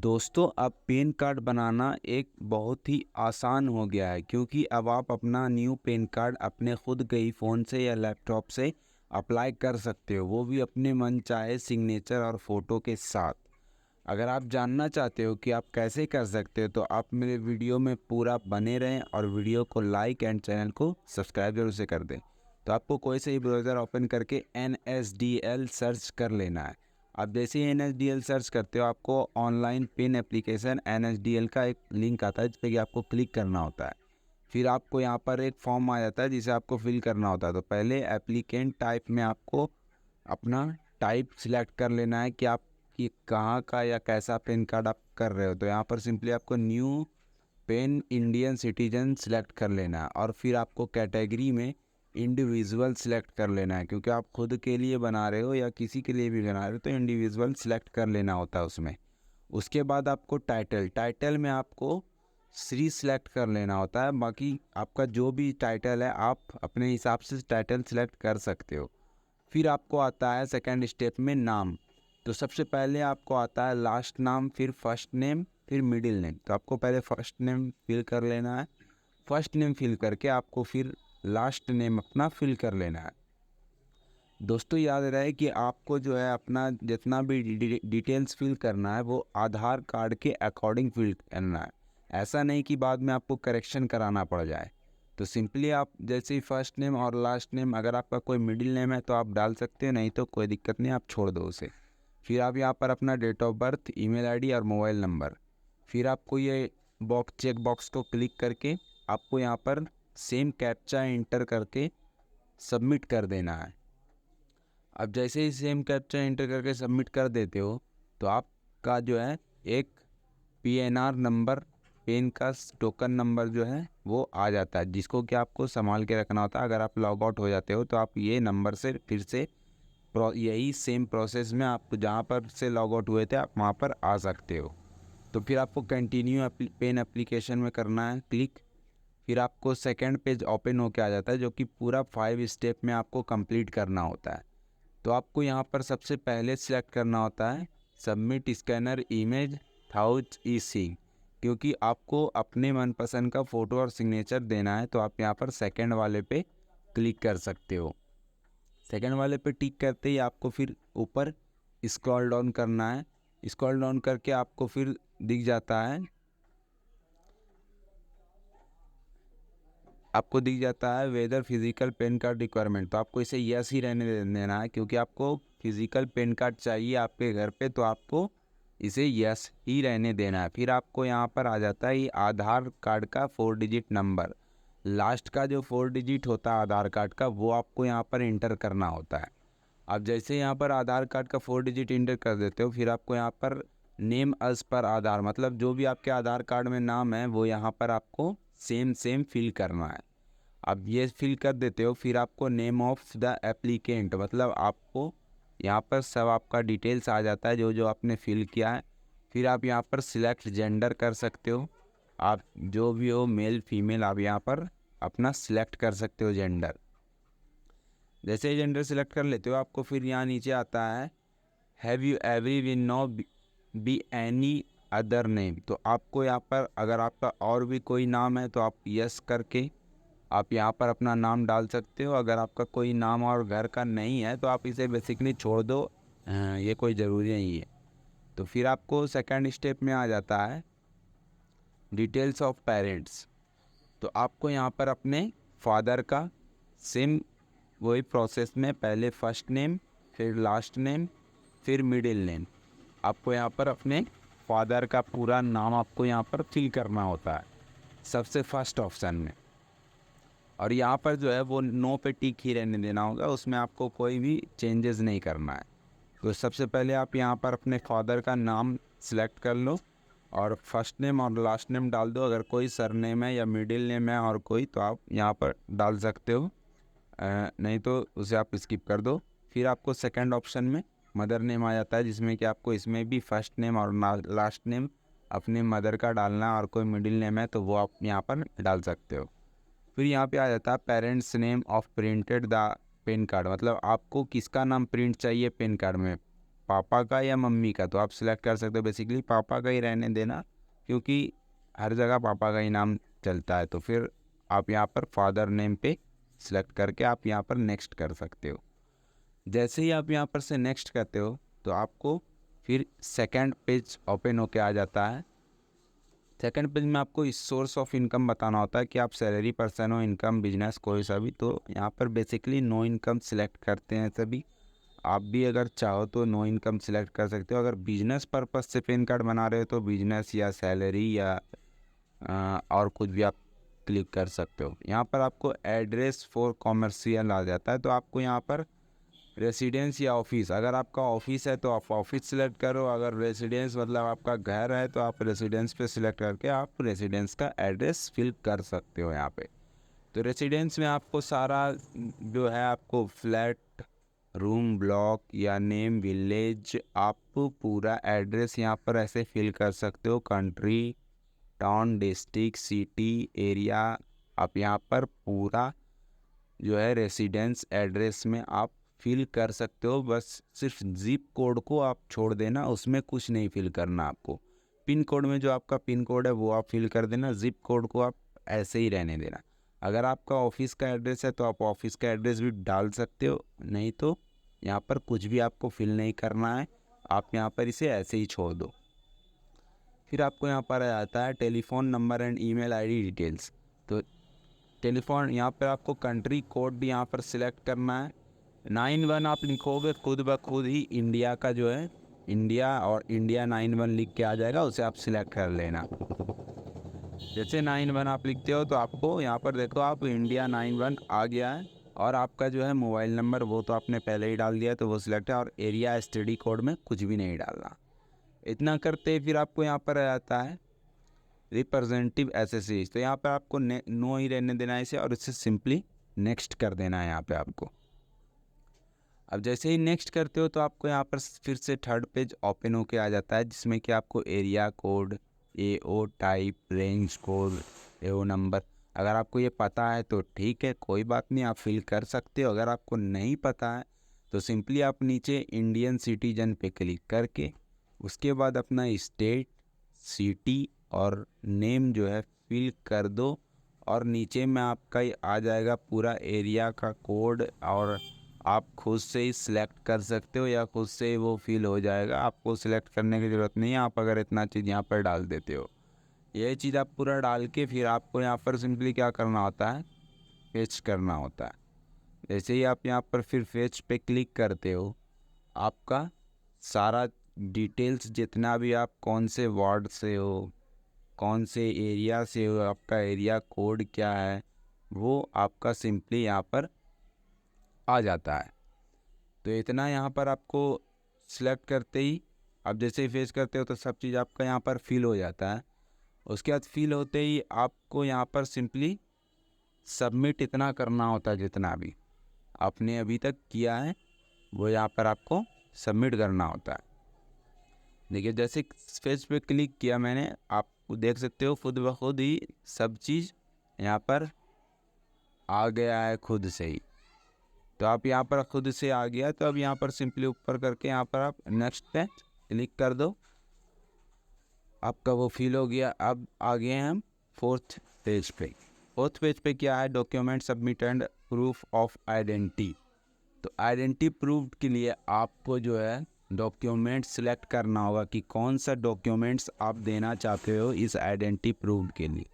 दोस्तों, अब pan card बनाना एक बहुत ही आसान हो गया है क्योंकि अब आप अपना न्यू पैन कार्ड अपने खुद के ही फ़ोन से या लैपटॉप से अप्लाई कर सकते हो, वो भी अपने मन चाहे सिग्नेचर और फ़ोटो के साथ। अगर आप जानना चाहते हो कि आप कैसे कर सकते हो तो आप मेरे वीडियो में पूरा बने रहें और वीडियो को लाइक एंड चैनल को सब्सक्राइब जरूर से कर दें। तो आपको कोई से ही ब्राउज़र ओपन करके NSDL सर्च कर लेना है। आप जैसे ही NSDL सर्च करते हो आपको ऑनलाइन पिन एप्लीकेशन NSDL का एक लिंक आता है जिस पर कि आपको क्लिक करना होता है। फिर आपको यहाँ पर एक फॉर्म आ जाता है जिसे आपको फिल करना होता है। तो पहले एप्लीकेंट टाइप में आपको अपना टाइप सिलेक्ट कर लेना है कि आप कि कहाँ का या कैसा पैन कार्ड आप कर रहे हो। तो यहाँ पर सिंपली आपको new PAN Indian citizen select कर लेना है और फिर आपको कैटेगरी में इंडिविजुअल सिलेक्ट कर लेना है क्योंकि आप खुद के लिए बना रहे हो या किसी के लिए भी बना रहे हो तो इंडिविजुअल सिलेक्ट कर लेना होता है उसमें। उसके बाद आपको टाइटल में आपको श्री सिलेक्ट कर लेना होता है। बाकी आपका जो भी टाइटल है आप अपने हिसाब से टाइटल सिलेक्ट कर सकते हो। फिर आपको आता है सेकंड स्टेप में नाम। तो सबसे पहले आपको आता है लास्ट नाम, फिर फर्स्ट नेम, फिर मिडिल नेम। तो आपको पहले फर्स्ट नेम फिल कर लेना है। फर्स्ट नेम फिल करके आपको फिर लास्ट नेम अपना फिल कर लेना है। दोस्तों याद रहे कि आपको जो है अपना जितना भी डिटेल्स फिल करना है वो आधार कार्ड के अकॉर्डिंग फिल करना है। ऐसा नहीं कि बाद में आपको करेक्शन कराना पड़ जाए। तो सिंपली आप जैसे ही फर्स्ट नेम और लास्ट नेम, अगर आपका कोई मिडिल नेम है तो आप डाल सकते हो, नहीं तो कोई दिक्कत नहीं, आप छोड़ दो उसे। फिर आप यहाँ पर अपना date of birth, email ID और मोबाइल नंबर, फिर आपको ये चेक बॉक्स को क्लिक करके आपको यहाँ पर सेम कैप्चा एंटर करके सबमिट कर देना है। अब जैसे ही सेम कैप्चा एंटर करके सबमिट कर देते हो तो आपका जो है एक PNR नंबर, पेन का टोकन नंबर जो है वो आ जाता है जिसको कि आपको संभाल के रखना होता है। अगर आप लॉग आउट हो जाते हो तो आप ये नंबर से फिर से यही सेम प्रोसेस में आप जहाँ पर से लॉग आउट हुए थे आप वहाँ पर आ सकते हो। तो फिर आपको कंटिन्यू पेन एप्लीकेशन में करना है क्लिक। फिर आपको सेकंड पेज ओपन होके आ जाता है जो कि पूरा 5 स्टेप में आपको कंप्लीट करना होता है। तो आपको यहाँ पर सबसे पहले सिलेक्ट करना होता है सबमिट स्कैनर इमेज थाउच ई सिंक, क्योंकि आपको अपने मनपसंद का फ़ोटो और सिग्नेचर देना है। तो आप यहाँ पर सेकंड वाले पे क्लिक कर सकते हो। सेकंड वाले पे टिक करते ही आपको फिर ऊपर स्क्रॉल डाउन करना है। स्क्रॉल डाउन करके आपको फिर दिख जाता है, whether physical PAN card requirement. तो आपको इसे यस ही रहने देना है क्योंकि आपको फिजिकल पेन कार्ड चाहिए आपके घर पे, तो आपको इसे यस ही रहने देना है। फिर आपको यहाँ पर आ जाता है ये आधार कार्ड का 4 डिजिट नंबर। लास्ट का जो 4 डिजिट होता है आधार कार्ड का वो आपको यहाँ पर इंटर करना होता है। अब जैसे यहाँ पर आधार कार्ड का 4 डिजिट इंटर कर देते हो फिर आपको यहाँ पर नेम अस पर आधार, मतलब जो भी आपके आधार कार्ड में नाम है वो यहाँ पर आपको सेम फिल करना है। अब ये फिल कर देते हो फिर आपको नेम ऑफ द एप्लीकेंट, मतलब आपको यहाँ पर सब आपका डिटेल्स आ जाता है जो जो आपने फिल किया है। फिर आप यहाँ पर सिलेक्ट जेंडर कर सकते हो, आप जो भी हो मेल फीमेल आप यहाँ पर अपना सिलेक्ट कर सकते हो जेंडर। जैसे ही जेंडर सिलेक्ट कर लेते हो आपको फिर यहाँ नीचे आता है have you ever been known by any other name. तो आपको यहाँ पर अगर आपका और भी कोई नाम है तो आप यस करके आप यहाँ पर अपना नाम डाल सकते हो। अगर आपका कोई नाम और घर का नहीं है तो आप इसे बेसिकली छोड़ दो, ये कोई ज़रूरी नहीं है। तो फिर आपको सेकंड स्टेप में आ जाता है डिटेल्स ऑफ पेरेंट्स। तो आपको यहाँ पर अपने फादर का सेम वही प्रोसेस में पहले फर्स्ट नेम, फिर लास्ट नेम, फिर मिडिल नेम, आपको यहाँ पर अपने फादर का पूरा नाम आपको यहाँ पर फिल करना होता है सबसे फर्स्ट ऑप्शन में। और यहाँ पर जो है वो नो पे टिक ही रहने देना होगा, उसमें आपको कोई भी चेंजेस नहीं करना है। तो सबसे पहले आप यहाँ पर अपने फादर का नाम सिलेक्ट कर लो और फर्स्ट नेम और लास्ट नेम डाल दो। अगर कोई सरनेम है या मिडिल नेम है और कोई तो आप यहाँ पर डाल सकते हो, नहीं तो उसे आप स्किप कर दो। फिर आपको सेकंड ऑप्शन में मदर नेम आ जाता है जिसमें कि आपको इसमें भी फर्स्ट नेम और लास्ट नेम अपने मदर का डालना है और कोई मिडिल नेम है तो वो आप यहाँ पर डाल सकते हो। फिर यहाँ पे आ जाता है parents name of printed the PAN card, मतलब आपको किसका नाम प्रिंट चाहिए पेन कार्ड में। पापा का या मम्मी का, तो आप सिलेक्ट कर सकते हो। बेसिकली पापा का ही रहने देना, क्योंकि हर जगह पापा का ही नाम चलता है। तो फिर आप यहाँ पर फादर नेम पे सिलेक्ट करके आप यहाँ पर नेक्स्ट कर सकते हो। जैसे ही आप यहाँ पर से नेक्स्ट करते हो तो आपको फिर सेकंड पेज ओपन होके आ जाता है। सेकंड पेज में आपको इस सोर्स ऑफ इनकम बताना होता है कि आप सैलरी पर्सन हो, इनकम, बिजनेस, कोई सा भी। तो यहाँ पर बेसिकली नो इनकम सिलेक्ट करते हैं सभी। आप भी अगर चाहो तो नो इनकम सिलेक्ट कर सकते हो। अगर बिजनेस पर्पस से पैन कार्ड बना रहे हो तो बिजनेस या सैलरी या और कुछ भी आप क्लिक कर सकते हो। यहाँ पर आपको एड्रेस फॉर कॉमर्शियल आ जाता है, तो आपको यहाँ पर रेसिडेंस या ऑफिस, अगर आपका ऑफिस है तो आप ऑफिस सिलेक्ट करो। अगर रेसिडेंस मतलब आपका घर है तो आप रेसिडेंस पे सिलेक्ट करके आप रेसिडेंस का एड्रेस फिल कर सकते हो यहाँ पे। तो रेसिडेंस में आपको सारा जो है, आपको फ्लैट, रूम, ब्लॉक या नेम, विलेज, आप पूरा एड्रेस यहाँ पर ऐसे फिल कर सकते हो। Country, town, district, city, area, आप यहाँ पर पूरा जो है रेसिडेंस एड्रेस में आप फिल कर सकते हो। बस सिर्फ जिप कोड को आप छोड़ देना, उसमें कुछ नहीं फिल करना आपको। पिन कोड में जो आपका पिन कोड है वो आप फिल कर देना, जिप कोड को आप ऐसे ही रहने देना। अगर आपका ऑफिस का एड्रेस है तो आप ऑफिस का एड्रेस भी डाल सकते हो, नहीं तो यहाँ पर कुछ भी आपको फिल नहीं करना है, आप यहाँ पर इसे ऐसे ही छोड़ दो। फिर आपको यहाँ पर आ जाता है telephone number and email ID details. तो टेलीफोन, यहाँ पर आपको कंट्री कोड भी यहाँ पर सिलेक्ट करना है। 91 आप लिखोगे, खुद ब खुद ही इंडिया का जो है, इंडिया और इंडिया 91 लिख के आ जाएगा, उसे आप सिलेक्ट कर लेना। जैसे 91 आप लिखते हो तो आपको यहाँ पर देखो, आप इंडिया 91 आ गया है। और आपका जो है मोबाइल नंबर वो तो आपने पहले ही डाल दिया तो वो सिलेक्ट है। और एरिया एसटीडी कोड में कुछ भी नहीं डालना। इतना करते फिर आपको यहाँ पर आ जाता है रिप्रेजेंटेटिव एसेसरीज। तो यहाँ पर आपको नो ही रहने देना है इसे, और इससे सिंपली नेक्स्ट कर देना है यहाँ पे आपको। अब जैसे ही नेक्स्ट करते हो तो आपको यहाँ पर फिर से थर्ड पेज ओपन होके आ जाता है, जिसमें कि आपको एरिया कोड, एओ टाइप, रेंज कोड, एओ नंबर, अगर आपको ये पता है तो ठीक है, कोई बात नहीं, आप फिल कर सकते हो। अगर आपको नहीं पता है तो सिंपली आप नीचे इंडियन सिटीजन पे क्लिक करके उसके बाद अपना स्टेट, सिटी और नेम जो है फिल कर दो। और नीचे में आपका आ जाएगा पूरा एरिया का कोड, और आप खुद से ही सिलेक्ट कर सकते हो या खुद से ही वो फिल हो जाएगा। आपको सिलेक्ट करने की ज़रूरत नहीं है, आप अगर इतना चीज़ यहाँ पर डाल देते हो। यही चीज़ आप पूरा डाल के फिर आपको यहाँ पर सिंपली क्या करना होता है, फेच करना होता है। जैसे ही आप यहाँ पर फिर फेच पे क्लिक करते हो, आपका सारा डिटेल्स, जितना भी आप कौन से वार्ड से हो, कौन से एरिया से हो, आपका एरिया कोड क्या है, वो आपका सिंपली यहाँ पर आ जाता है। तो इतना यहाँ पर आपको सिलेक्ट करते ही, आप जैसे ही फेस करते हो तो सब चीज़ आपका यहाँ पर फिल हो जाता है। उसके बाद फिल होते ही आपको यहाँ पर सिंपली सबमिट इतना करना होता है, जितना भी आपने अभी तक किया है वो यहाँ पर आपको सबमिट करना होता है। देखिए जैसे फेस पे क्लिक किया मैंने, आप देख सकते हो खुद ब खुद ही सब चीज़ यहाँ पर आ गया है खुद से ही। तो आप यहाँ पर खुद से आ गया, तो अब यहाँ पर सिंपली ऊपर करके यहाँ पर आप नेक्स्ट पे क्लिक कर दो, आपका वो फिल हो गया। अब आ गए हम फोर्थ पेज पे। फोर्थ पेज पे क्या है, document submit and proof of identity. तो आइडेंटिटी प्रूफ के लिए आपको जो है डॉक्यूमेंट सिलेक्ट करना होगा कि कौन सा डॉक्यूमेंट्स आप देना चाहते हो इस आइडेंटिटी प्रूफ के लिए।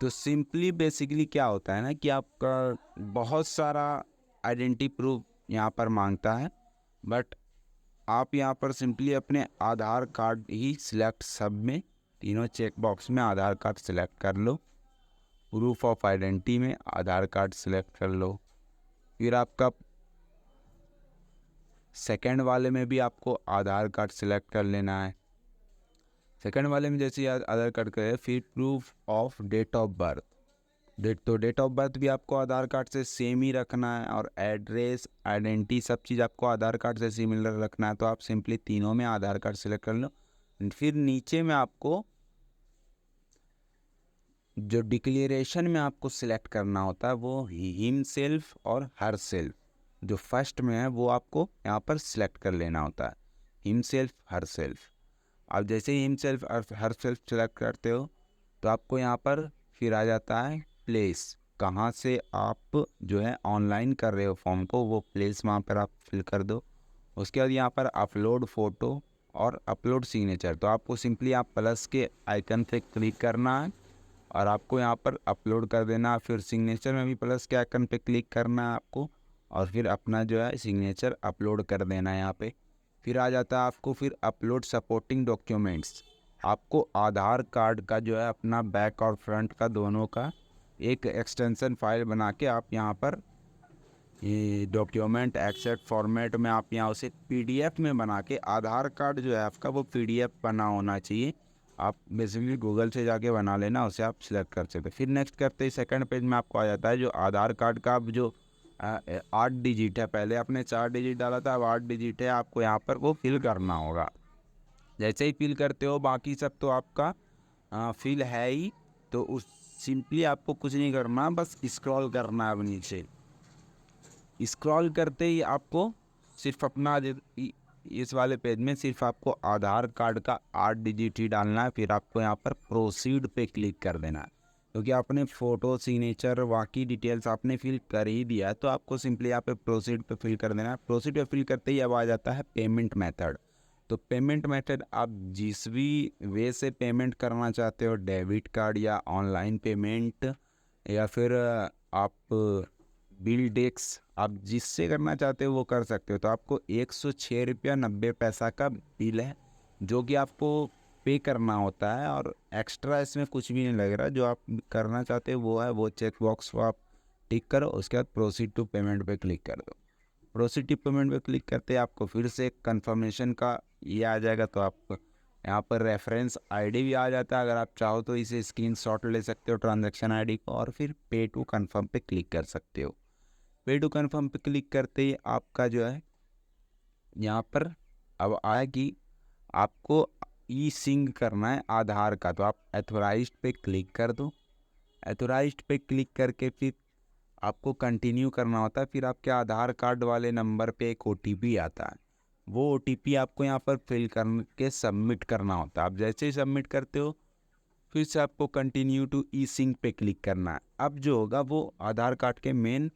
तो सिंपली बेसिकली क्या होता है ना कि आपका बहुत सारा आइडेंटिटी प्रूफ यहाँ पर मांगता है, बट आप यहाँ पर सिंपली अपने आधार कार्ड ही सिलेक्ट, सब में तीनों चेक बॉक्स में आधार कार्ड सिलेक्ट कर लो। प्रूफ ऑफ आइडेंटिटी में आधार कार्ड सिलेक्ट कर लो। फिर आपका सेकंड वाले में भी आपको आधार कार्ड सिलेक्ट कर लेना है। सेकंड वाले में जैसे आधार कार्ड करें, फिर proof of date of birth. Date of birth भी आपको आधार कार्ड से सेम ही रखना है, और एड्रेस, आइडेंटिटी, सब चीज़ आपको आधार कार्ड से सिमिलर रखना है। तो आप सिंपली तीनों में आधार कार्ड सेलेक्ट कर लो। फिर नीचे में आपको जो डिक्लेरेशन में आपको सिलेक्ट करना होता है वो हिम सेल्फ और हर सेल्फ, जो फर्स्ट में है वो आपको यहाँ पर सिलेक्ट कर लेना होता है। Himself herself. आप जैसे ही हिमसेल्फ हरसेल्फ सेलेक्ट करते हो तो आपको यहाँ पर फिर आ जाता है प्लेस, कहाँ से आप जो है ऑनलाइन कर रहे हो फॉर्म को, वो प्लेस वहाँ पर आप फिल कर दो। उसके बाद यहाँ पर अपलोड फ़ोटो और अपलोड सिग्नेचर, तो आपको सिंपली आप प्लस के आइकन पे क्लिक करना है और आपको यहाँ पर अपलोड कर देना। फिर सिग्नेचर में भी प्लस के आइकन पे क्लिक करना है आपको और फिर अपना जो है सिग्नेचर अपलोड कर देना है यहाँ पे। फिर आ जाता है आपको फिर अपलोड सपोर्टिंग डॉक्यूमेंट्स। आपको आधार कार्ड का जो है अपना बैक और फ्रंट का दोनों का एक एक्सटेंशन फाइल बना के आप यहाँ पर ये डॉक्यूमेंट एक्सेप्ट फॉर्मेट में आप यहाँ उसे पीडीएफ में बना के, आधार कार्ड जो है आपका वो पीडीएफ बना होना चाहिए। आप बेसिकली गूगल से जाके बना लेना, उसे आप सिलेक्ट कर सकते हैं। फिर नेक्स्ट करते ही सेकंड पेज में आपको आ जाता है जो आधार कार्ड का अब जो 8 डिजिट है, पहले आपने 4 डिजिट डाला था, अब 8 डिजिट है, आपको यहाँ पर वो फिल करना होगा। जैसे ही फिल करते हो बाकी सब तो आपका फिल है ही, तो उस सिंपली आपको कुछ नहीं करना, बस स्क्रॉल करना है अब नीचे। स्क्रॉल करते ही आपको सिर्फ अपना इस वाले पेज में सिर्फ आपको आधार कार्ड का 8 डिजिट ही डालना है। फिर आपको यहाँ पर प्रोसीड पे क्लिक कर देना है, क्योंकि आपने फ़ोटो सिग्नेचर बाकी डिटेल्स आपने फिल कर ही दिया है, तो आपको सिंपली यहाँ पे प्रोसीड पे फिल कर देना है। प्रोसीड पे फिल करते ही अब आ जाता है पेमेंट मेथड। तो पेमेंट मेथड आप जिस भी वे से पेमेंट करना चाहते हो, डेबिट कार्ड या ऑनलाइन पेमेंट या फिर आप बिल डेस्क, आप जिससे करना चाहते हो वो कर सकते हो। तो आपको 106 रुपया 90 पैसा का बिल है जो कि आपको पे करना होता है, और एक्स्ट्रा इसमें कुछ भी नहीं लग रहा। जो आप करना चाहते हो वो है, वो चेक बॉक्स को आप टिक करो, उसके बाद प्रोसीड टू पेमेंट पे क्लिक कर दो। प्रोसीड टू पेमेंट पे क्लिक करते ही आपको फिर से कंफर्मेशन का ये आ जाएगा। तो आप यहाँ पर रेफरेंस आईडी भी आ जाता है, अगर आप चाहो तो इसे स्क्रीनशॉट ले सकते हो ट्रांजैक्शन आईडी को, और फिर पे टू कन्फर्म पे क्लिक कर सकते हो। पे टू कन्फर्म पे क्लिक करते ही आपका जो है यहाँ पर अब आया कि आपको ई सिंक करना है आधार का, तो आप एथोराइज्ड पे क्लिक कर दो। एथोराइज्ड पे क्लिक करके फिर आपको कंटिन्यू करना होता है। फिर आपके आधार कार्ड वाले नंबर पे एक ओटीपी आता है, वो ओटीपी आपको यहाँ पर फिल करके सबमिट करना होता है। आप जैसे ही सबमिट करते हो फिर से आपको कंटिन्यू टू ई सिंक पे क्लिक करना है। अब जो होगा वो आधार कार्ड के मेन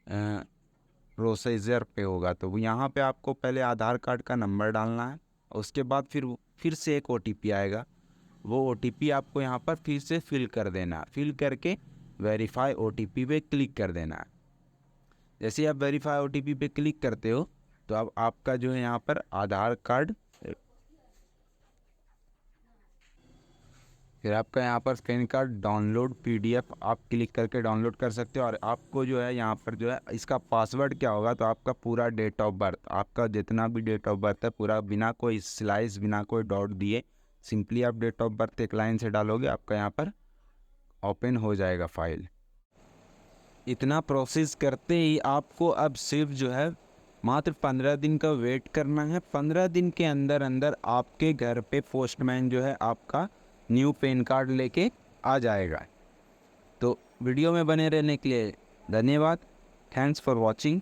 प्रोसीजर पे होगा। तो यहाँ पे आपको पहले आधार कार्ड का नंबर डालना है, उसके बाद फिर से एक ओटीपी आएगा, वो ओटीपी आपको यहाँ पर फिर से फिल कर देना है। फिल करके वेरीफाई ओटीपी पे क्लिक कर देना है। जैसे ही आप वेरीफाई ओटीपी पे क्लिक करते हो तो अब आपका जो है यहाँ पर आधार कार्ड, फिर आपका यहाँ पर पैन कार्ड डाउनलोड पीडीएफ आप क्लिक करके डाउनलोड कर सकते हो। और आपको जो है यहाँ पर जो है इसका पासवर्ड क्या होगा, तो आपका पूरा डेट ऑफ बर्थ, आपका जितना भी डेट ऑफ बर्थ है पूरा, बिना कोई स्लाइस बिना कोई डॉट दिए, सिंपली आप डेट ऑफ बर्थ एक लाइन से डालोगे, आपका यहाँ पर ओपन हो जाएगा फाइल। इतना प्रोसेस करते ही आपको अब सिर्फ जो है मात्र 15 दिन का वेट करना है। 15 दिन के अंदर अंदर आपके घर पे पोस्टमैन जो है आपका न्यू पैन कार्ड लेके आ जाएगा। तो वीडियो में बने रहने के लिए धन्यवाद। Thanks for watching.